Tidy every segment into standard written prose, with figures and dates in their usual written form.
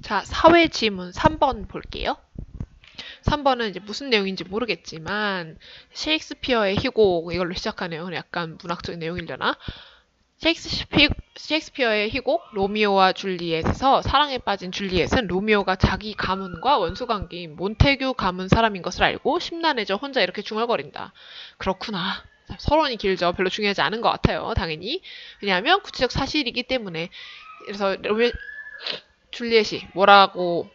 자, 사회 지문 3번 볼게요. 3번은 이제 무슨 내용인지 모르겠지만 셰익스피어의 희곡 이걸로 시작하네요. 약간 문학적인 내용이려나? 셰익스피어의 희곡 로미오와 줄리엣에서 사랑에 빠진 줄리엣은 로미오가 자기 가문과 원수관계인 몬테규 가문 사람인 것을 알고 심란해져 혼자 이렇게 중얼거린다. 그렇구나. 서론이 길죠. 별로 중요하지 않은 것 같아요. 당연히. 왜냐하면 구체적 사실이기 때문에. 그래서 줄리엣이 뭐라고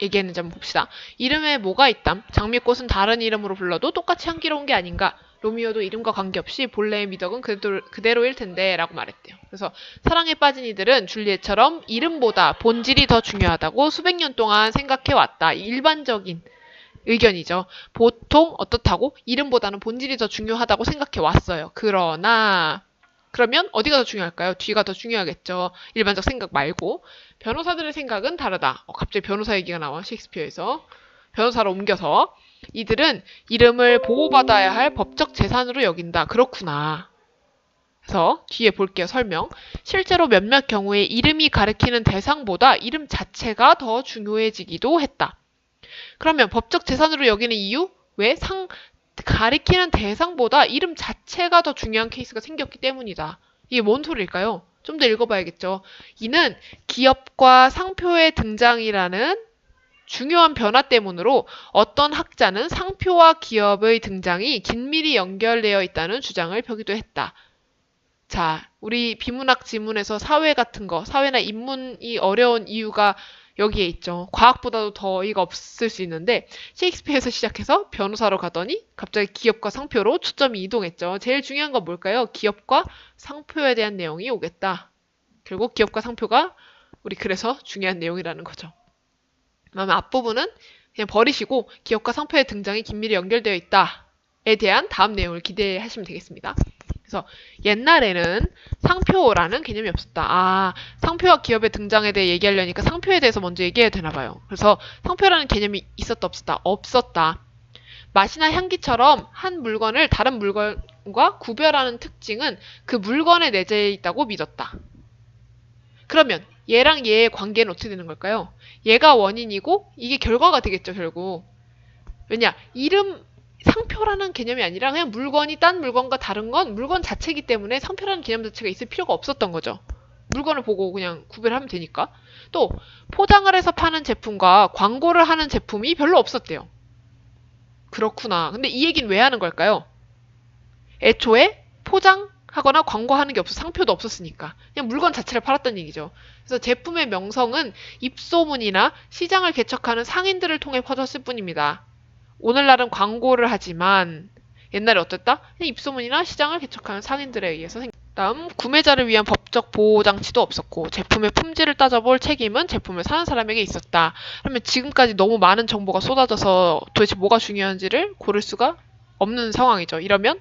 얘기했는지 한번 봅시다. 이름에 뭐가 있담? 장미꽃은 다른 이름으로 불러도 똑같이 향기로운 게 아닌가? 로미오도 이름과 관계없이 본래의 미덕은 그대로일 텐데 라고 말했대요. 그래서 사랑에 빠진 이들은 줄리엣처럼 이름보다 본질이 더 중요하다고 수백 년 동안 생각해왔다. 일반적인 의견이죠. 보통 어떻다고? 이름보다는 본질이 더 중요하다고 생각해왔어요. 그러면 어디가 더 중요할까요? 뒤가 더 중요하겠죠. 일반적 생각 말고. 변호사들의 생각은 다르다. 갑자기 변호사 얘기가 나와, 셰익스피어에서. 변호사로 옮겨서. 이들은 이름을 보호받아야 할 법적 재산으로 여긴다. 그렇구나. 그래서 뒤에 볼게요. 설명. 실제로 몇몇 경우에 이름이 가리키는 대상보다 이름 자체가 더 중요해지기도 했다. 그러면 법적 재산으로 여기는 이유? 왜? 가리키는 대상보다 이름 자체가 더 중요한 케이스가 생겼기 때문이다. 이게 뭔 소리일까요? 좀 더 읽어봐야겠죠. 이는 기업과 상표의 등장이라는 중요한 변화 때문으로 어떤 학자는 상표와 기업의 등장이 긴밀히 연결되어 있다는 주장을 펴기도 했다. 자, 우리 비문학 지문에서 사회 같은 거, 사회나 인문이 어려운 이유가 여기에 있죠. 과학보다도 더 어이가 없을 수 있는데 셰익스피어에서 시작해서 변호사로 가더니 갑자기 기업과 상표로 초점이 이동했죠. 제일 중요한 건 뭘까요? 기업과 상표에 대한 내용이 오겠다. 결국 기업과 상표가 우리 그래서 중요한 내용이라는 거죠. 그러면 앞부분은 그냥 버리시고 기업과 상표의 등장이 긴밀히 연결되어 있다에 대한 다음 내용을 기대하시면 되겠습니다. 그래서 옛날에는 상표라는 개념이 없었다. 상표와 기업의 등장에 대해 얘기하려니까 상표에 대해서 먼저 얘기해야 되나 봐요. 그래서 상표라는 개념이 있었다 없었다? 없었다. 맛이나 향기처럼 한 물건을 다른 물건과 구별하는 특징은 그 물건에 내재해 있다고 믿었다. 그러면 얘랑 얘의 관계는 어떻게 되는 걸까요? 얘가 원인이고 이게 결과가 되겠죠, 결국. 왜냐? 상표라는 개념이 아니라 그냥 물건이 딴 물건과 다른 건 물건 자체이기 때문에 상표라는 개념 자체가 있을 필요가 없었던 거죠. 물건을 보고 그냥 구별하면 되니까. 또 포장을 해서 파는 제품과 광고를 하는 제품이 별로 없었대요. 그렇구나. 근데 이 얘기는 왜 하는 걸까요? 애초에 포장하거나 광고하는 게 상표도 없었으니까. 그냥 물건 자체를 팔았던 얘기죠. 그래서 제품의 명성은 입소문이나 시장을 개척하는 상인들을 통해 퍼졌을 뿐입니다. 오늘날은 광고를 하지만 옛날에 어땠다? 입소문이나 시장을 개척하는 상인들에 의해서 다음, 구매자를 위한 법적 보호장치도 없었고 제품의 품질을 따져볼 책임은 제품을 사는 사람에게 있었다. 그러면 지금까지 너무 많은 정보가 쏟아져서 도대체 뭐가 중요한지를 고를 수가 없는 상황이죠. 이러면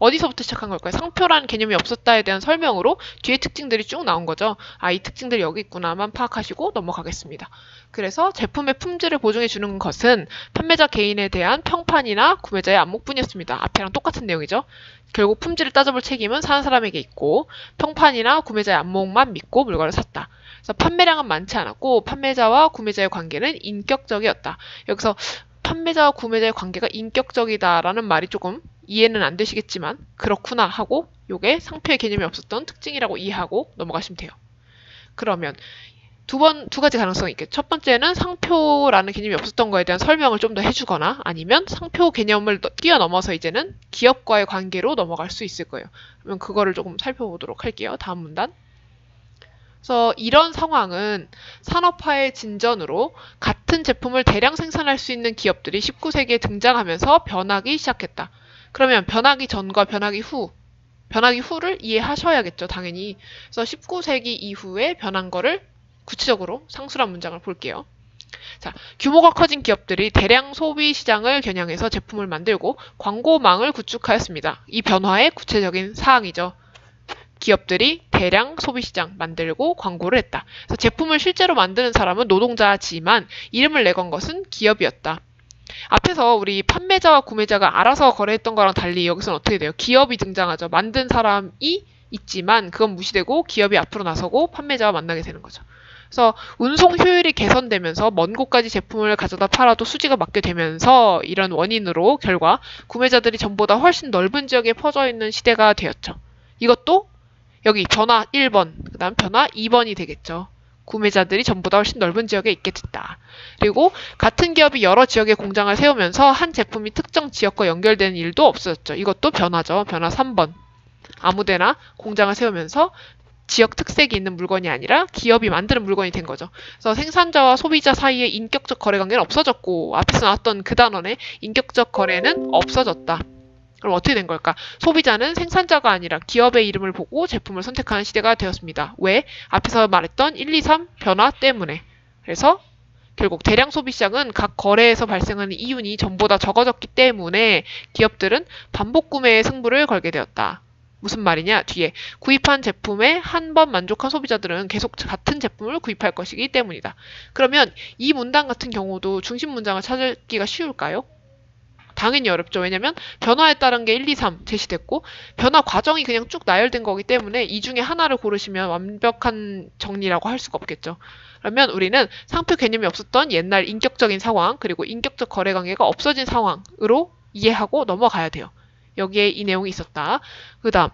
어디서부터 시작한 걸까요? 상표라는 개념이 없었다에 대한 설명으로 뒤에 특징들이 쭉 나온 거죠. 이 특징들이 여기 있구나만 파악하시고 넘어가겠습니다. 그래서 제품의 품질을 보증해 주는 것은 판매자 개인에 대한 평판이나 구매자의 안목뿐이었습니다. 앞에랑 똑같은 내용이죠. 결국 품질을 따져볼 책임은 사는 사람에게 있고 평판이나 구매자의 안목만 믿고 물건을 샀다. 그래서 판매량은 많지 않았고 판매자와 구매자의 관계는 인격적이었다. 여기서 판매자와 구매자의 관계가 인격적이다라는 말이 조금 이해는 안 되시겠지만 그렇구나 하고 요게 상표의 개념이 없었던 특징이라고 이해하고 넘어가시면 돼요. 그러면 두 가지 가능성이 있겠죠. 첫 번째는 상표라는 개념이 없었던 거에 대한 설명을 좀 더 해주거나 아니면 상표 개념을 뛰어넘어서 이제는 기업과의 관계로 넘어갈 수 있을 거예요. 그러면 그거를 조금 살펴보도록 할게요. 다음 문단. 그래서 이런 상황은 산업화의 진전으로 같은 제품을 대량 생산할 수 있는 기업들이 19세기에 등장하면서 변하기 시작했다. 그러면 변하기 전과 변하기 후를 이해하셔야겠죠, 당연히. 그래서 19세기 이후에 변한 거를 구체적으로 상수란 문장을 볼게요. 자, 규모가 커진 기업들이 대량 소비 시장을 겨냥해서 제품을 만들고 광고망을 구축하였습니다. 이 변화의 구체적인 사항이죠. 기업들이 대량 소비시장 만들고 광고를 했다. 그래서 제품을 실제로 만드는 사람은 노동자지만 이름을 내건 것은 기업이었다. 앞에서 우리 판매자와 구매자가 알아서 거래했던 거랑 달리 여기서는 어떻게 돼요? 기업이 등장하죠. 만든 사람이 있지만 그건 무시되고 기업이 앞으로 나서고 판매자와 만나게 되는 거죠. 그래서 운송 효율이 개선되면서 먼 곳까지 제품을 가져다 팔아도 수지가 맞게 되면서 이런 원인으로 결과 구매자들이 전보다 훨씬 넓은 지역에 퍼져 있는 시대가 되었죠. 이것도 여기 변화 1번, 그 다음 변화 2번이 되겠죠. 구매자들이 전보다 훨씬 넓은 지역에 있게 됐다. 그리고 같은 기업이 여러 지역에 공장을 세우면서 한 제품이 특정 지역과 연결되는 일도 없어졌죠. 이것도 변화죠. 변화 3번. 아무데나 공장을 세우면서 지역 특색이 있는 물건이 아니라 기업이 만드는 물건이 된 거죠. 그래서 생산자와 소비자 사이의 인격적 거래 관계는 없어졌고 앞에서 나왔던 그 단원의 인격적 거래는 없어졌다. 그럼 어떻게 된 걸까? 소비자는 생산자가 아니라 기업의 이름을 보고 제품을 선택하는 시대가 되었습니다. 왜? 앞에서 말했던 1, 2, 3 변화 때문에. 그래서 결국 대량 소비 시장은 각 거래에서 발생하는 이윤이 전보다 적어졌기 때문에 기업들은 반복 구매의 승부를 걸게 되었다. 무슨 말이냐? 뒤에 구입한 제품에 한 번 만족한 소비자들은 계속 같은 제품을 구입할 것이기 때문이다. 그러면 이 문장 같은 경우도 중심 문장을 찾기가 쉬울까요? 당연히 어렵죠. 왜냐면 변화에 따른 게 1, 2, 3 제시됐고 변화 과정이 그냥 쭉 나열된 거기 때문에 이 중에 하나를 고르시면 완벽한 정리라고 할 수가 없겠죠. 그러면 우리는 상표 개념이 없었던 옛날 인격적인 상황 그리고 인격적 거래 관계가 없어진 상황으로 이해하고 넘어가야 돼요. 여기에 이 내용이 있었다. 그 다음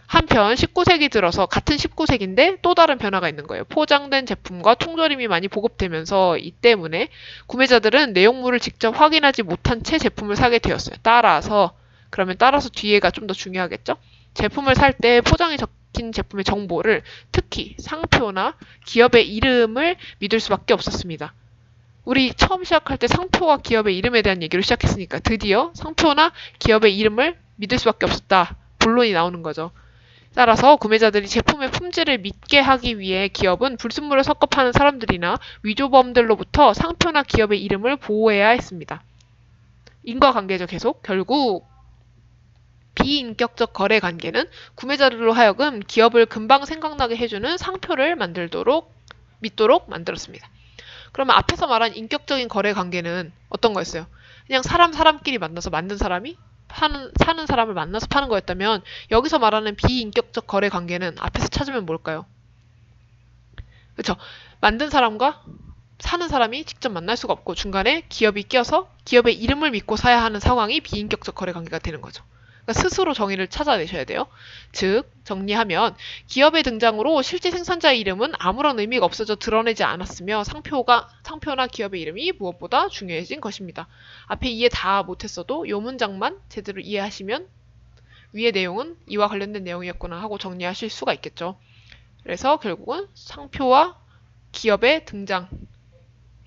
한편 19세기 들어서 같은 19세기인데 또 다른 변화가 있는 거예요. 포장된 제품과 통조림이 많이 보급되면서 이 때문에 구매자들은 내용물을 직접 확인하지 못한 채 제품을 사게 되었어요. 따라서 뒤에가 좀 더 중요하겠죠? 제품을 살 때 포장에 적힌 제품의 정보를 특히 상표나 기업의 이름을 믿을 수밖에 없었습니다. 우리 처음 시작할 때 상표와 기업의 이름에 대한 얘기로 시작했으니까 드디어 상표나 기업의 이름을 믿을 수밖에 없었다. 본론이 나오는 거죠. 따라서 구매자들이 제품의 품질을 믿게 하기 위해 기업은 불순물을 섞어 파는 사람들이나 위조범들로부터 상표나 기업의 이름을 보호해야 했습니다. 인과관계죠, 계속. 결국 비인격적 거래 관계는 구매자들로 하여금 기업을 금방 생각나게 해주는 상표를 믿도록 만들었습니다. 그러면 앞에서 말한 인격적인 거래 관계는 어떤 거였어요? 그냥 사람끼리 만나서 만든 사람이 사는 사람을 만나서 파는 거였다면 여기서 말하는 비인격적 거래 관계는 앞에서 찾으면 뭘까요? 그렇죠? 만든 사람과 사는 사람이 직접 만날 수가 없고 중간에 기업이 껴서 기업의 이름을 믿고 사야 하는 상황이 비인격적 거래 관계가 되는 거죠. 그러니까 스스로 정의를 찾아내셔야 돼요. 즉 정리하면 기업의 등장으로 실제 생산자의 이름은 아무런 의미가 없어져 드러내지 않았으며 상표나 기업의 이름이 무엇보다 중요해진 것입니다. 앞에 이해 다 못했어도 이 문장만 제대로 이해하시면 위의 내용은 이와 관련된 내용이었구나 하고 정리하실 수가 있겠죠. 그래서 결국은 상표와 기업의 등장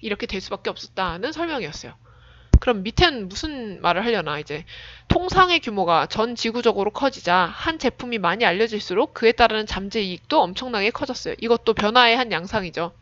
이렇게 될 수밖에 없었다는 설명이었어요. 그럼 밑엔 무슨 말을 하려나 이제 통상의 규모가 전 지구적으로 커지자 한 제품이 많이 알려질수록 그에 따르는 잠재 이익도 엄청나게 커졌어요. 이것도 변화의 한 양상이죠.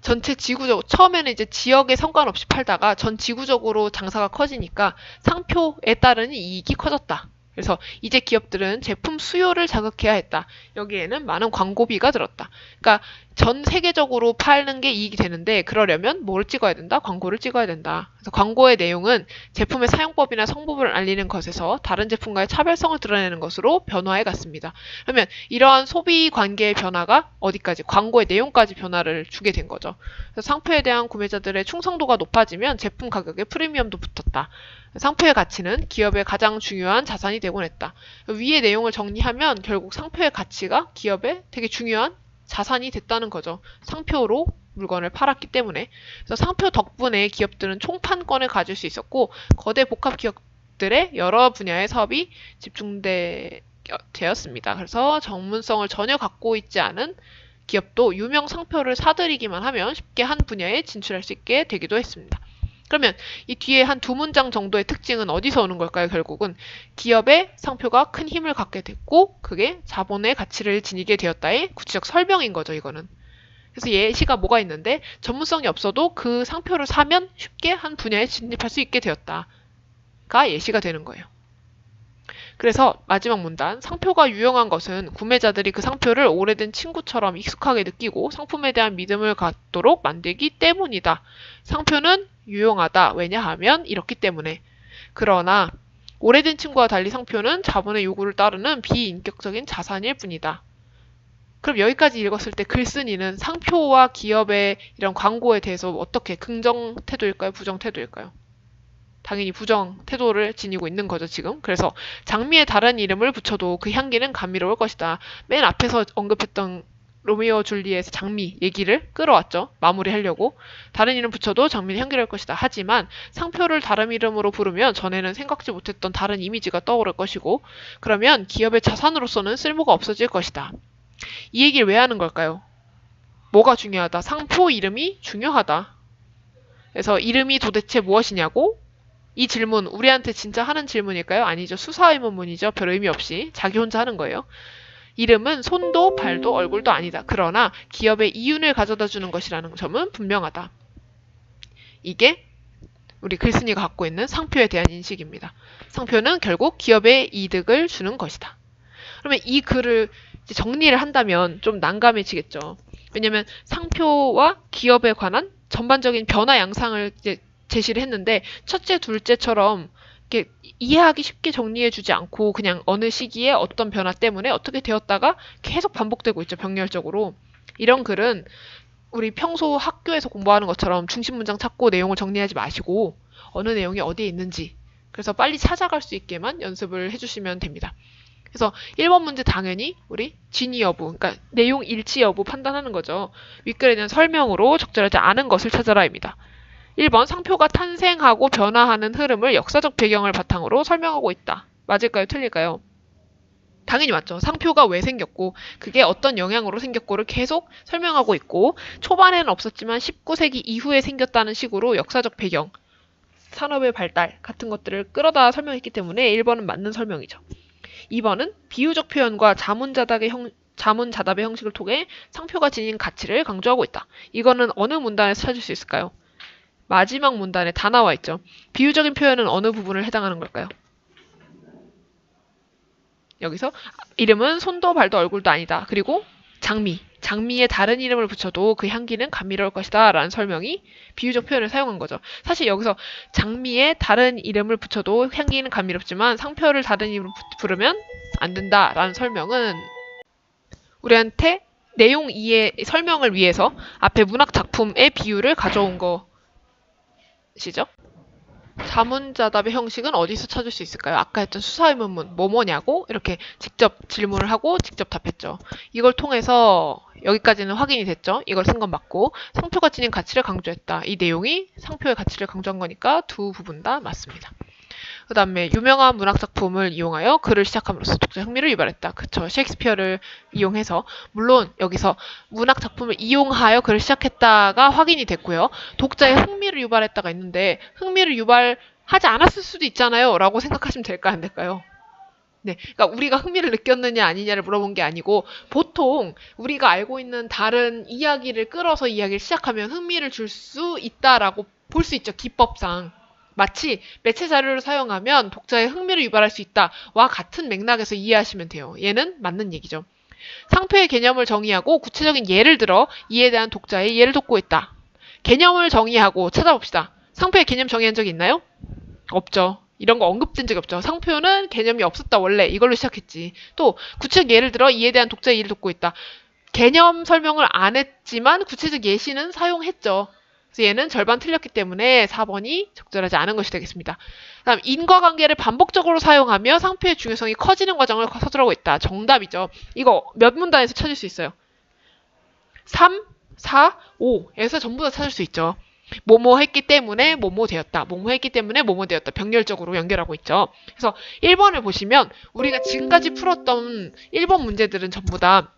전체 지구적으로 처음에는 이제 지역에 상관없이 팔다가 전 지구적으로 장사가 커지니까 상표에 따르는 이익이 커졌다. 그래서 이제 기업들은 제품 수요를 자극해야 했다. 여기에는 많은 광고비가 들었다. 그러니까 전 세계적으로 파는 게 이익이 되는데 그러려면 뭘 찍어야 된다? 광고를 찍어야 된다. 그래서 광고의 내용은 제품의 사용법이나 성분을 알리는 것에서 다른 제품과의 차별성을 드러내는 것으로 변화해 갔습니다. 그러면 이러한 소비 관계의 변화가 어디까지? 광고의 내용까지 변화를 주게 된 거죠. 그래서 상표에 대한 구매자들의 충성도가 높아지면 제품 가격에 프리미엄도 붙었다. 상표의 가치는 기업의 가장 중요한 자산이 되곤 했다. 위의 내용을 정리하면 결국 상표의 가치가 기업의 되게 중요한 자산이 됐다는 거죠. 상표로 물건을 팔았기 때문에. 그래서 상표 덕분에 기업들은 총판권을 가질 수 있었고 거대 복합 기업들의 여러 분야의 사업이 집중되었습니다. 그래서 전문성을 전혀 갖고 있지 않은 기업도 유명 상표를 사들이기만 하면 쉽게 한 분야에 진출할 수 있게 되기도 했습니다. 그러면 이 뒤에 한 두 문장 정도의 특징은 어디서 오는 걸까요? 결국은 기업의 상표가 큰 힘을 갖게 됐고 그게 자본의 가치를 지니게 되었다의 구체적 설명인 거죠. 이거는. 그래서 예시가 뭐가 있는데 전문성이 없어도 그 상표를 사면 쉽게 한 분야에 진입할 수 있게 되었다가 예시가 되는 거예요. 그래서 마지막 문단, 상표가 유용한 것은 구매자들이 그 상표를 오래된 친구처럼 익숙하게 느끼고 상품에 대한 믿음을 갖도록 만들기 때문이다. 상표는 유용하다. 왜냐하면 이렇기 때문에. 그러나 오래된 친구와 달리 상표는 자본의 요구를 따르는 비인격적인 자산일 뿐이다. 그럼 여기까지 읽었을 때 글쓴이는 상표와 기업의 이런 광고에 대해서 어떻게 긍정 태도일까요? 부정 태도일까요? 당연히 부정 태도를 지니고 있는 거죠, 지금. 그래서 장미에 다른 이름을 붙여도 그 향기는 감미로울 것이다. 맨 앞에서 언급했던 로미오 줄리엣의 장미 얘기를 끌어왔죠. 마무리하려고. 다른 이름 붙여도 장미는 향기로울 것이다. 하지만 상표를 다른 이름으로 부르면 전에는 생각지 못했던 다른 이미지가 떠오를 것이고 그러면 기업의 자산으로서는 쓸모가 없어질 것이다. 이 얘기를 왜 하는 걸까요? 뭐가 중요하다? 상표 이름이 중요하다. 그래서 이름이 도대체 무엇이냐고? 이 질문 우리한테 진짜 하는 질문일까요? 아니죠. 수사의문문이죠. 별 의미 없이 자기 혼자 하는 거예요. 이름은 손도 발도 얼굴도 아니다. 그러나 기업의 이윤을 가져다 주는 것이라는 점은 분명하다. 이게 우리 글쓴이가 갖고 있는 상표에 대한 인식입니다. 상표는 결국 기업의 이득을 주는 것이다. 그러면 이 글을 이제 정리를 한다면 좀 난감해지겠죠. 왜냐하면 상표와 기업에 관한 전반적인 변화 양상을 이제 제시를 했는데 첫째, 둘째처럼 이렇게 이해하기 쉽게 정리해주지 않고 그냥 어느 시기에 어떤 변화 때문에 어떻게 되었다가 계속 반복되고 있죠. 병렬적으로. 이런 글은 우리 평소 학교에서 공부하는 것처럼 중심 문장 찾고 내용을 정리하지 마시고 어느 내용이 어디에 있는지 그래서 빨리 찾아갈 수 있게만 연습을 해주시면 됩니다. 그래서 1번 문제 당연히 우리 진위 여부, 그러니까 내용 일치 여부 판단하는 거죠. 윗글에 대한 설명으로 적절하지 않은 것을 찾아라입니다. 1번 상표가 탄생하고 변화하는 흐름을 역사적 배경을 바탕으로 설명하고 있다. 맞을까요? 틀릴까요? 당연히 맞죠. 상표가 왜 생겼고 그게 어떤 영향으로 생겼고를 계속 설명하고 있고 초반에는 없었지만 19세기 이후에 생겼다는 식으로 역사적 배경, 산업의 발달 같은 것들을 끌어다 설명했기 때문에 1번은 맞는 설명이죠. 2번은 비유적 표현과 자문자답의 형식을 통해 상표가 지닌 가치를 강조하고 있다. 이거는 어느 문단에서 찾을 수 있을까요? 마지막 문단에 다 나와 있죠. 비유적인 표현은 어느 부분을 해당하는 걸까요? 여기서 이름은 손도 발도 얼굴도 아니다. 그리고 장미에 다른 이름을 붙여도 그 향기는 감미로울 것이다 라는 설명이 비유적 표현을 사용한 거죠. 사실 여기서 장미에 다른 이름을 붙여도 향기는 감미롭지만 상표를 다른 이름으로 부르면 안 된다 라는 설명은 우리한테 내용 이해 설명을 위해서 앞에 문학 작품의 비유를 가져온 것이죠. 자문자답의 형식은 어디서 찾을 수 있을까요? 아까 했던 수사의문문 뭐뭐냐고 이렇게 직접 질문을 하고 직접 답했죠. 이걸 통해서 여기까지는 확인이 됐죠. 이걸 쓴 건 맞고 상표가 지닌 가치를 강조했다. 이 내용이 상표의 가치를 강조한 거니까 두 부분 다 맞습니다. 그 다음에 유명한 문학작품을 이용하여 글을 시작함으로써 독자 흥미를 유발했다. 그쵸. 셰익스피어를 이용해서 물론 여기서 문학작품을 이용하여 글을 시작했다가 확인이 됐고요. 독자의 흥미를 유발했다가 있는데 흥미를 유발하지 않았을 수도 있잖아요. 라고 생각하시면 될까 안 될까요? 네, 그러니까 우리가 흥미를 느꼈느냐 아니냐를 물어본 게 아니고 보통 우리가 알고 있는 다른 이야기를 끌어서 이야기를 시작하면 흥미를 줄 수 있다라고 볼 수 있죠. 기법상. 마치 매체 자료를 사용하면 독자의 흥미를 유발할 수 있다와 같은 맥락에서 이해하시면 돼요. 얘는 맞는 얘기죠. 상표의 개념을 정의하고 구체적인 예를 들어 이에 대한 독자의 이해를 돕고 있다. 개념을 정의하고 찾아봅시다. 상표의 개념 정의한 적이 있나요? 없죠. 이런 거 언급된 적이 없죠. 상표는 개념이 없었다 원래 이걸로 시작했지. 또 구체적 예를 들어 이에 대한 독자의 이해를 돕고 있다. 개념 설명을 안 했지만 구체적 예시는 사용했죠. 그래서 얘는 절반 틀렸기 때문에 4번이 적절하지 않은 것이 되겠습니다. 다음 인과관계를 반복적으로 사용하며 상표의 중요성이 커지는 과정을 서술하고 있다. 정답이죠. 이거 몇 문단에서 찾을 수 있어요? 3, 4, 5에서 전부 다 찾을 수 있죠. 뭐뭐 했기 때문에 뭐뭐 되었다. 뭐뭐 했기 때문에 뭐뭐 되었다. 병렬적으로 연결하고 있죠. 그래서 1번을 보시면 우리가 지금까지 풀었던 1번 문제들은 전부 다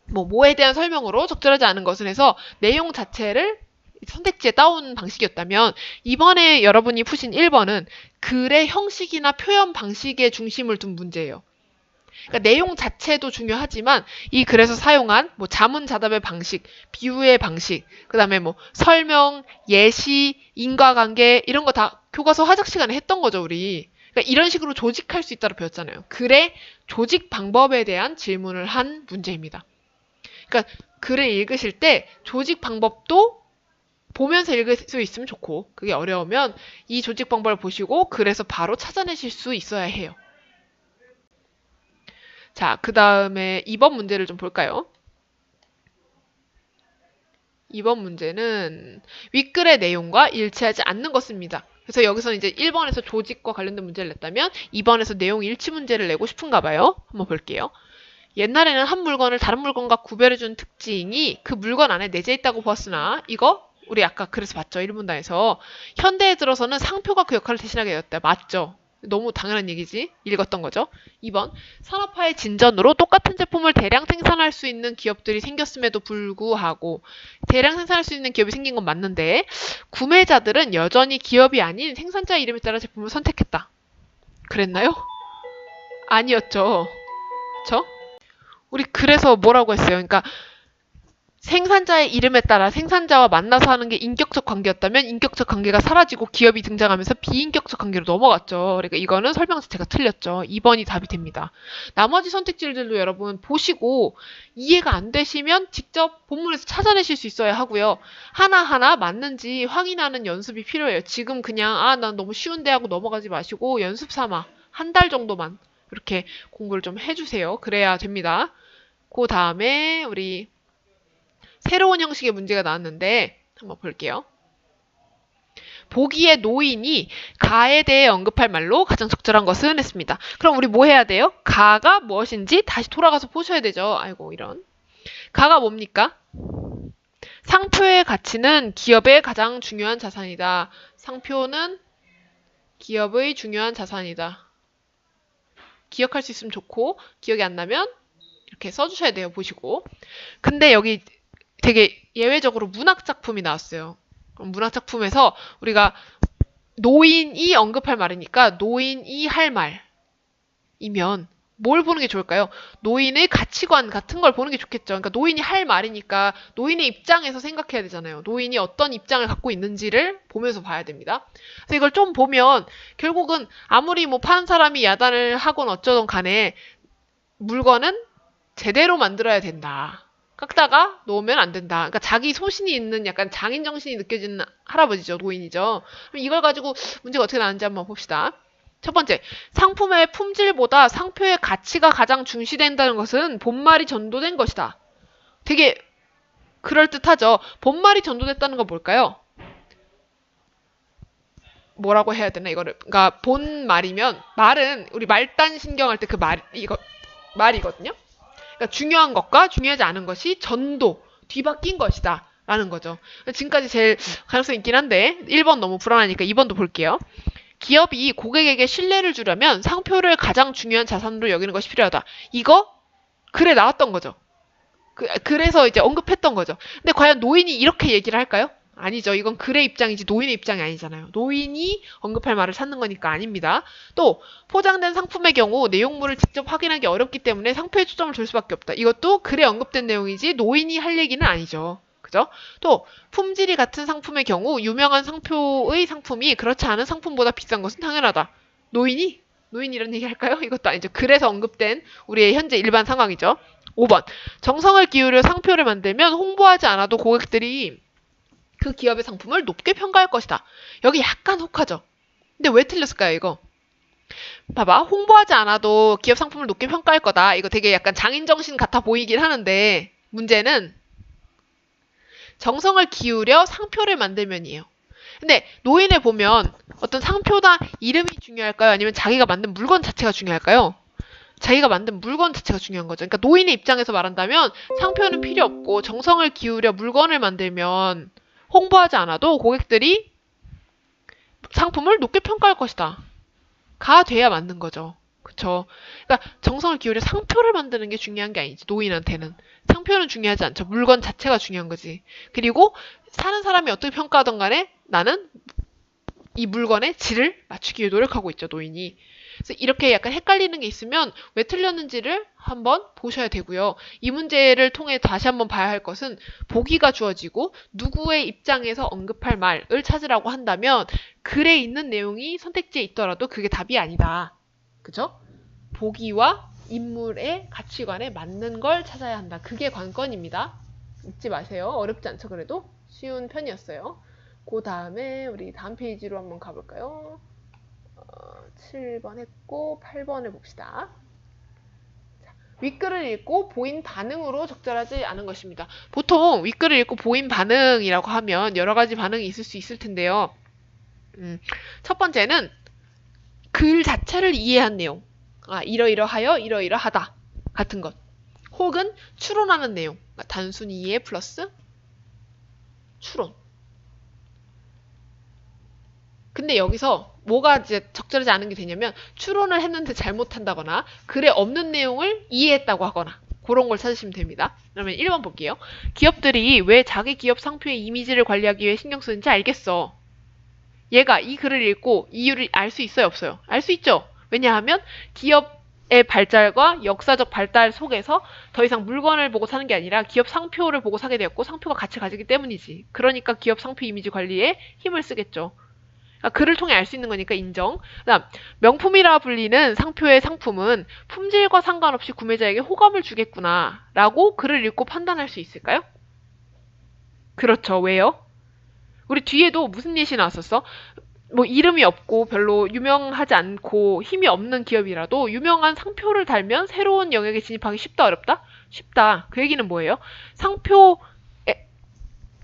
뭐에 대한 설명으로 적절하지 않은 것은 해서 내용 자체를 선택지에 따온 방식이었다면 이번에 여러분이 푸신 1번은 글의 형식이나 표현 방식에 중심을 둔 문제예요. 그러니까 내용 자체도 중요하지만 이 글에서 사용한 뭐 자문자답의 방식, 비유의 방식, 그 다음에 뭐 설명, 예시, 인과관계 이런 거 다 교과서 화작 시간에 했던 거죠, 우리. 그러니까 이런 식으로 조직할 수 있다고 배웠잖아요. 글의 조직 방법에 대한 질문을 한 문제입니다. 그러니까 글을 읽으실 때 조직 방법도 보면서 읽을 수 있으면 좋고 그게 어려우면 이 조직 방법을 보시고 글에서 바로 찾아내실 수 있어야 해요. 자, 그 다음에 2번 문제를 좀 볼까요? 2번 문제는 윗글의 내용과 일치하지 않는 것입니다. 그래서 여기서 이제 1번에서 조직과 관련된 문제를 냈다면 2번에서 내용 일치 문제를 내고 싶은가 봐요. 한번 볼게요. 옛날에는 한 물건을 다른 물건과 구별해주는 특징이 그 물건 안에 내재 있다고 보았으나 이거 우리 아까 그래서 봤죠. 1문단에서 현대에 들어서는 상표가 그 역할을 대신하게 되었다. 맞죠? 너무 당연한 얘기지. 읽었던 거죠. 2번 산업화의 진전으로 똑같은 제품을 대량 생산할 수 있는 기업들이 생겼음에도 불구하고 대량 생산할 수 있는 기업이 생긴 건 맞는데 구매자들은 여전히 기업이 아닌 생산자 이름에 따라 제품을 선택했다. 그랬나요? 아니었죠. 그쵸? 우리 그래서 뭐라고 했어요? 그러니까 생산자의 이름에 따라 생산자와 만나서 하는 게 인격적 관계였다면 인격적 관계가 사라지고 기업이 등장하면서 비인격적 관계로 넘어갔죠. 그러니까 이거는 설명 자체가 틀렸죠. 2번이 답이 됩니다. 나머지 선택지들도 여러분 보시고 이해가 안 되시면 직접 본문에서 찾아내실 수 있어야 하고요. 하나하나 맞는지 확인하는 연습이 필요해요. 지금 그냥 난 너무 쉬운데 하고 넘어가지 마시고 연습 삼아 한 달 정도만 이렇게 공부를 좀 해주세요. 그래야 됩니다. 그 다음에 우리 새로운 형식의 문제가 나왔는데 한번 볼게요. 보기에 노인이 가에 대해 언급할 말로 가장 적절한 것은 했습니다. 그럼 우리 뭐 해야 돼요? 가가 무엇인지 다시 돌아가서 보셔야 되죠. 아이고 이런. 가가 뭡니까? 상표의 가치는 기업의 가장 중요한 자산이다. 상표는 기업의 중요한 자산이다. 기억할 수 있으면 좋고 기억이 안 나면 이렇게 써주셔야 돼요. 보시고. 근데 여기 되게 예외적으로 문학작품이 나왔어요. 문학작품에서 우리가 노인이 언급할 말이니까 노인이 할 말이면 뭘 보는 게 좋을까요? 노인의 가치관 같은 걸 보는 게 좋겠죠. 그러니까 노인이 할 말이니까 노인의 입장에서 생각해야 되잖아요. 노인이 어떤 입장을 갖고 있는지를 보면서 봐야 됩니다. 그래서 이걸 좀 보면 결국은 아무리 뭐 파는 사람이 야단을 하건 어쩌든 간에 물건은 제대로 만들어야 된다. 깎다가 놓으면 안 된다. 그러니까 자기 소신이 있는 약간 장인 정신이 느껴지는 할아버지죠. 노인이죠. 그럼 이걸 가지고 문제가 어떻게 나왔는지 한번 봅시다. 첫 번째, 상품의 품질보다 상표의 가치가 가장 중시된다는 것은 본말이 전도된 것이다. 되게 그럴듯하죠. 본말이 전도됐다는 건 뭘까요? 뭐라고 해야 되나 이거를. 그러니까 본말이면 말은 우리 말단 신경할 때 그 말이거든요. 그러니까 중요한 것과 중요하지 않은 것이 전도, 뒤바뀐 것이다. 라는 거죠. 지금까지 제일 가능성이 있긴 한데 1번 너무 불안하니까 2번도 볼게요. 기업이 고객에게 신뢰를 주려면 상표를 가장 중요한 자산으로 여기는 것이 필요하다. 이거 글에 나왔던 거죠. 그래서 이제 언급했던 거죠. 근데 과연 노인이 이렇게 얘기를 할까요? 아니죠. 이건 글의 입장이지 노인의 입장이 아니잖아요. 노인이 언급할 말을 찾는 거니까 아닙니다. 또 포장된 상품의 경우 내용물을 직접 확인하기 어렵기 때문에 상표에 초점을 둘 수밖에 없다. 이것도 글에 언급된 내용이지 노인이 할 얘기는 아니죠. 그죠? 또 품질이 같은 상품의 경우 유명한 상표의 상품이 그렇지 않은 상품보다 비싼 것은 당연하다. 노인이 이런 얘기 할까요? 이것도 아니죠. 글에서 언급된 우리의 현재 일반 상황이죠. 5번. 정성을 기울여 상표를 만들면 홍보하지 않아도 고객들이 그 기업의 상품을 높게 평가할 것이다. 여기 약간 혹하죠. 근데 왜 틀렸을까요, 이거? 봐봐. 홍보하지 않아도 기업 상품을 높게 평가할 거다. 이거 되게 약간 장인정신 같아 보이긴 하는데 문제는 정성을 기울여 상표를 만들면이에요. 근데 노인을 보면 어떤 상표나 이름이 중요할까요? 아니면 자기가 만든 물건 자체가 중요할까요? 자기가 만든 물건 자체가 중요한 거죠. 그러니까 노인의 입장에서 말한다면 상표는 필요 없고 정성을 기울여 물건을 만들면 홍보하지 않아도 고객들이 상품을 높게 평가할 것이다. 가 돼야 맞는 거죠. 그쵸? 그러니까 정성을 기울여 상표를 만드는 게 중요한 게 아니지. 노인한테는. 상표는 중요하지 않죠. 물건 자체가 중요한 거지. 그리고 사는 사람이 어떻게 평가하던 간에 나는 이 물건의 질을 맞추기 위해 노력하고 있죠. 노인이. 그래서 이렇게 약간 헷갈리는 게 있으면 왜 틀렸는지를 한번 보셔야 되고요. 이 문제를 통해 다시 한번 봐야 할 것은 보기가 주어지고 누구의 입장에서 언급할 말을 찾으라고 한다면 글에 있는 내용이 선택지에 있더라도 그게 답이 아니다. 그죠? 보기와 인물의 가치관에 맞는 걸 찾아야 한다. 그게 관건입니다. 잊지 마세요. 어렵지 않죠? 그래도 쉬운 편이었어요. 그 다음에 우리 다음 페이지로 한번 가볼까요? 7번 했고 8번을 봅시다. 윗글을 읽고 보인 반응으로 적절하지 않은 것입니다. 보통 윗글을 읽고 보인 반응이라고 하면 여러 가지 반응이 있을 수 있을 텐데요. 첫 번째는 글 자체를 이해한 내용. 이러이러하여 이러이러하다 같은 것. 혹은 추론하는 내용. 단순 이해 플러스 추론. 근데 여기서 뭐가 이제 적절하지 않은 게 되냐면 추론을 했는데 잘못한다거나 글에 없는 내용을 이해했다고 하거나 그런 걸 찾으시면 됩니다. 그러면 1번 볼게요. 기업들이 왜 자기 기업 상표의 이미지를 관리하기 위해 신경 쓰는지 알겠어. 얘가 이 글을 읽고 이유를 알 수 있어요, 없어요? 알 수 있죠. 왜냐하면 기업의 발달과 역사적 발달 속에서 더 이상 물건을 보고 사는 게 아니라 기업 상표를 보고 사게 되었고 상표가 가치 가지기 때문이지. 그러니까 기업 상표 이미지 관리에 힘을 쓰겠죠. 글을 통해 알 수 있는 거니까 인정. 그다음 명품이라 불리는 상표의 상품은 품질과 상관없이 구매자에게 호감을 주겠구나 라고 글을 읽고 판단할 수 있을까요? 그렇죠. 왜요? 우리 뒤에도 무슨 예시 나왔었어? 뭐 이름이 없고 별로 유명하지 않고 힘이 없는 기업이라도 유명한 상표를 달면 새로운 영역에 진입하기 쉽다 어렵다? 쉽다. 그 얘기는 뭐예요? 상표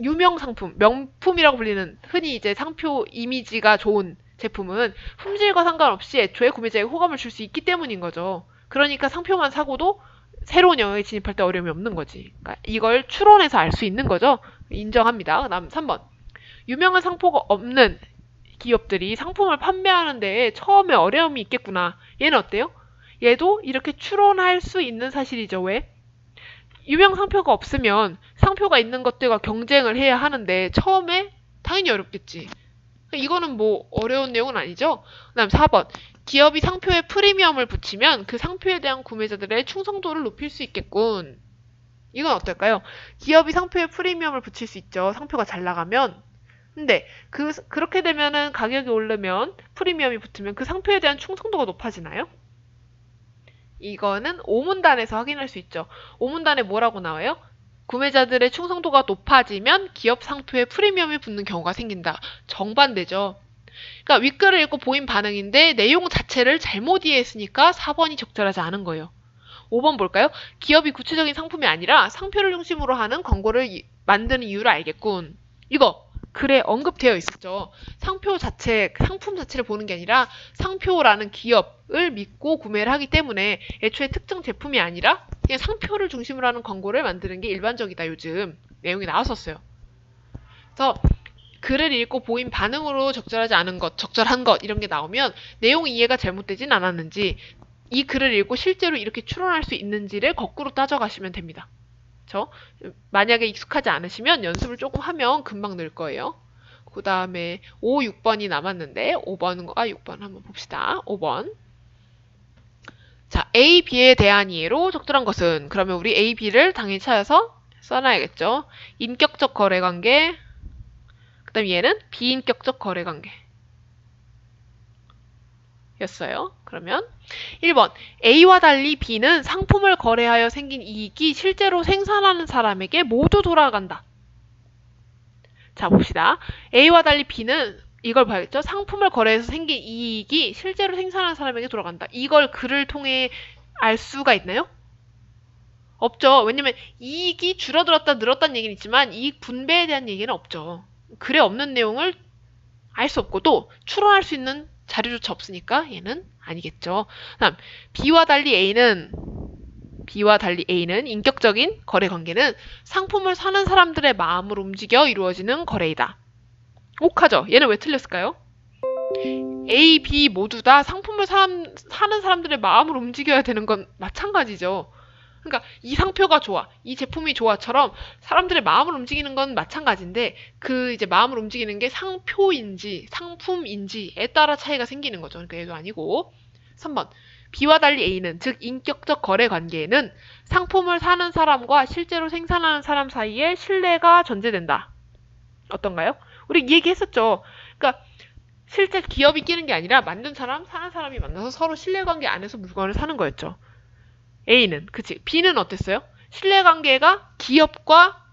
유명 상품, 명품이라고 불리는 흔히 이제 상표 이미지가 좋은 제품은 품질과 상관없이 애초에 구매자에게 호감을 줄 수 있기 때문인 거죠. 그러니까 상표만 사고도 새로운 영역에 진입할 때 어려움이 없는 거지. 그러니까 이걸 추론해서 알 수 있는 거죠. 인정합니다. 그다음 3번. 유명한 상표가 없는 기업들이 상품을 판매하는 데 처음에 어려움이 있겠구나. 얘는 어때요? 얘도 이렇게 추론할 수 있는 사실이죠. 왜? 유명 상표가 없으면 상표가 있는 것들과 경쟁을 해야 하는데 처음에 당연히 어렵겠지. 이거는 뭐 어려운 내용은 아니죠. 그다음 4번. 기업이 상표에 프리미엄을 붙이면 그 상표에 대한 구매자들의 충성도를 높일 수 있겠군. 이건 어떨까요? 기업이 상표에 프리미엄을 붙일 수 있죠. 상표가 잘 나가면. 근데 그렇게 되면은 가격이 오르면 프리미엄이 붙으면 그 상표에 대한 충성도가 높아지나요? 이거는 오문단에서 확인할 수 있죠. 오문단에 뭐라고 나와요? 구매자들의 충성도가 높아지면 기업 상표에 프리미엄이 붙는 경우가 생긴다. 정반대죠. 그러니까 윗글을 읽고 보인 반응인데 내용 자체를 잘못 이해했으니까 4번이 적절하지 않은 거예요. 5번 볼까요? 기업이 구체적인 상품이 아니라 상표를 중심으로 하는 광고를 만드는 이유를 알겠군. 이거 글에 언급되어 있었죠. 상품 자체를 보는 게 아니라 상표라는 기업을 믿고 구매를 하기 때문에 애초에 특정 제품이 아니라 그냥 상표를 중심으로 하는 광고를 만드는 게 일반적이다. 요즘 내용이 나왔었어요. 그래서 글을 읽고 보인 반응으로 적절하지 않은 것, 적절한 것 이런 게 나오면 내용 이해가 잘못되진 않았는지 이 글을 읽고 실제로 이렇게 추론할 수 있는지를 거꾸로 따져가시면 됩니다. 그쵸? 만약에 익숙하지 않으시면 연습을 조금 하면 금방 늘 거예요. 그 다음에 5, 6번이 남았는데 5번과 6번 한번 봅시다. 5번. 자, A, B에 대한 이해로 적절한 것은 그러면 우리 A, B를 당연히 찾아서 써놔야겠죠. 인격적 거래관계 그 다음 얘는 비인격적 거래관계 였어요. 그러면 1번 A와 달리 B는 상품을 거래하여 생긴 이익이 실제로 생산하는 사람에게 모두 돌아간다. 자 봅시다. A와 달리 B는 이걸 봐야겠죠. 상품을 거래해서 생긴 이익이 실제로 생산하는 사람에게 돌아간다. 이걸 글을 통해 알 수가 있나요? 없죠. 왜냐면 이익이 줄어들었다 늘었다는 얘기는 있지만 이익 분배에 대한 얘기는 없죠. 글에 없는 내용을 알 수 없고 또 추론할 수 있는 자료조차 없으니까 얘는 아니겠죠. 다음 B와 달리 A는 인격적인 거래 관계는 상품을 사는 사람들의 마음을 움직여 이루어지는 거래이다. 옥하죠. 얘는 왜 틀렸을까요? A, B 모두 다 상품을 사는 사람들의 마음을 움직여야 되는 건 마찬가지죠. 그러니까 이 상표가 좋아, 이 제품이 좋아처럼 사람들의 마음을 움직이는 건 마찬가지인데 그 이제 마음을 움직이는 게 상표인지 상품인지에 따라 차이가 생기는 거죠. 그러니까 얘도 아니고 3번 B와 달리 A는 즉 인격적 거래 관계에는 상품을 사는 사람과 실제로 생산하는 사람 사이에 신뢰가 전제된다. 어떤가요? 우리 이 얘기했었죠. 그러니까 실제 기업이 끼는 게 아니라 만든 사람, 사는 사람이 만나서 서로 신뢰관계 안에서 물건을 사는 거였죠. A는 그치. B는 어땠어요? 신뢰관계가 기업과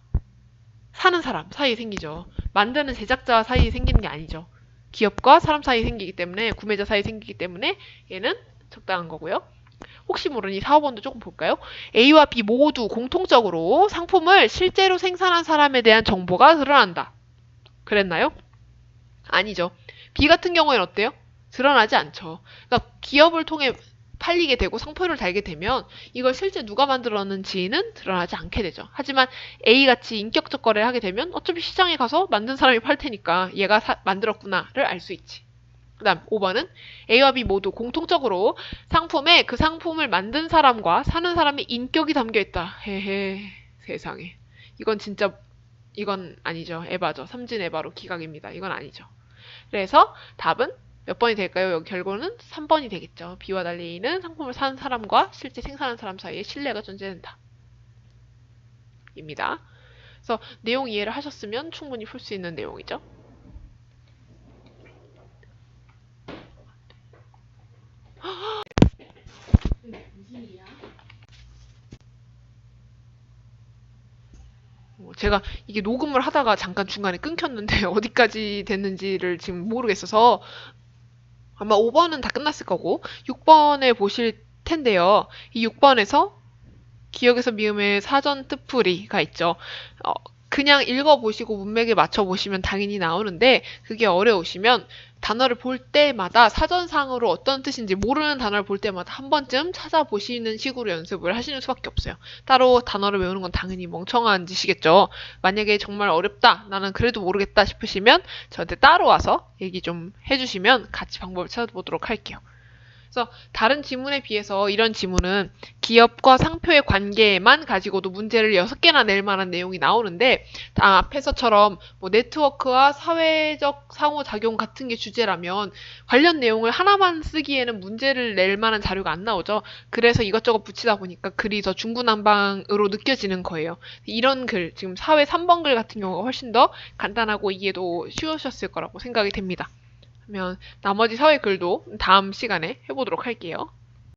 사는 사람 사이에 생기죠. 만드는 제작자 사이에 생기는 게 아니죠. 기업과 사람 사이에 생기기 때문에 구매자 사이에 생기기 때문에 얘는 적당한 거고요. 혹시 모르니 4, 5번도 조금 볼까요? A와 B 모두 공통적으로 상품을 실제로 생산한 사람에 대한 정보가 드러난다. 그랬나요? 아니죠. B 같은 경우에는 어때요? 드러나지 않죠. 그러니까 기업을 통해 팔리게 되고 상표를 달게 되면 이걸 실제 누가 만들었는지는 드러나지 않게 되죠. 하지만 A같이 인격적 거래를 하게 되면 어차피 시장에 가서 만든 사람이 팔 테니까 얘가 만들었구나를 알 수 있지. 그 다음 5번은 A와 B 모두 공통적으로 상품에 그 상품을 만든 사람과 사는 사람의 인격이 담겨있다. 헤헤 세상에. 이건 아니죠. 에바죠. 삼진 에바로 기각입니다. 이건 아니죠. 그래서 답은 몇 번이 될까요? 여기 결과는 3번이 되겠죠. B와 달리 A는 상품을 사는 사람과 실제 생산하는 사람 사이에 신뢰가 존재한다. 입니다. 그래서 내용 이해를 하셨으면 충분히 풀 수 있는 내용이죠. 제가 이게 녹음을 하다가 잠깐 중간에 끊겼는데 어디까지 됐는지를 지금 모르겠어서 아마 5번은 다 끝났을 거고 6번에 보실 텐데요. 이 6번에서 기억에서 미음의 사전 뜻풀이가 있죠. 그냥 읽어보시고 문맥에 맞춰보시면 당연히 나오는데 그게 어려우시면 단어를 볼 때마다 사전상으로 어떤 뜻인지 모르는 단어를 볼 때마다 한 번쯤 찾아보시는 식으로 연습을 하시는 수밖에 없어요. 따로 단어를 외우는 건 당연히 멍청한 짓이겠죠. 만약에 정말 어렵다, 나는 그래도 모르겠다 싶으시면 저한테 따로 와서 얘기 좀 해주시면 같이 방법을 찾아보도록 할게요. 그래서 다른 지문에 비해서 이런 지문은 기업과 상표의 관계만 가지고도 문제를 6개나 낼 만한 내용이 나오는데 앞에서처럼 뭐 네트워크와 사회적 상호작용 같은 게 주제라면 관련 내용을 하나만 쓰기에는 문제를 낼 만한 자료가 안 나오죠. 그래서 이것저것 붙이다 보니까 글이 더 중구난방으로 느껴지는 거예요. 이런 글, 지금 사회 3번 글 같은 경우가 훨씬 더 간단하고 이해도 쉬우셨을 거라고 생각이 됩니다. 그러면 나머지 사회 글도 다음 시간에 해보도록 할게요.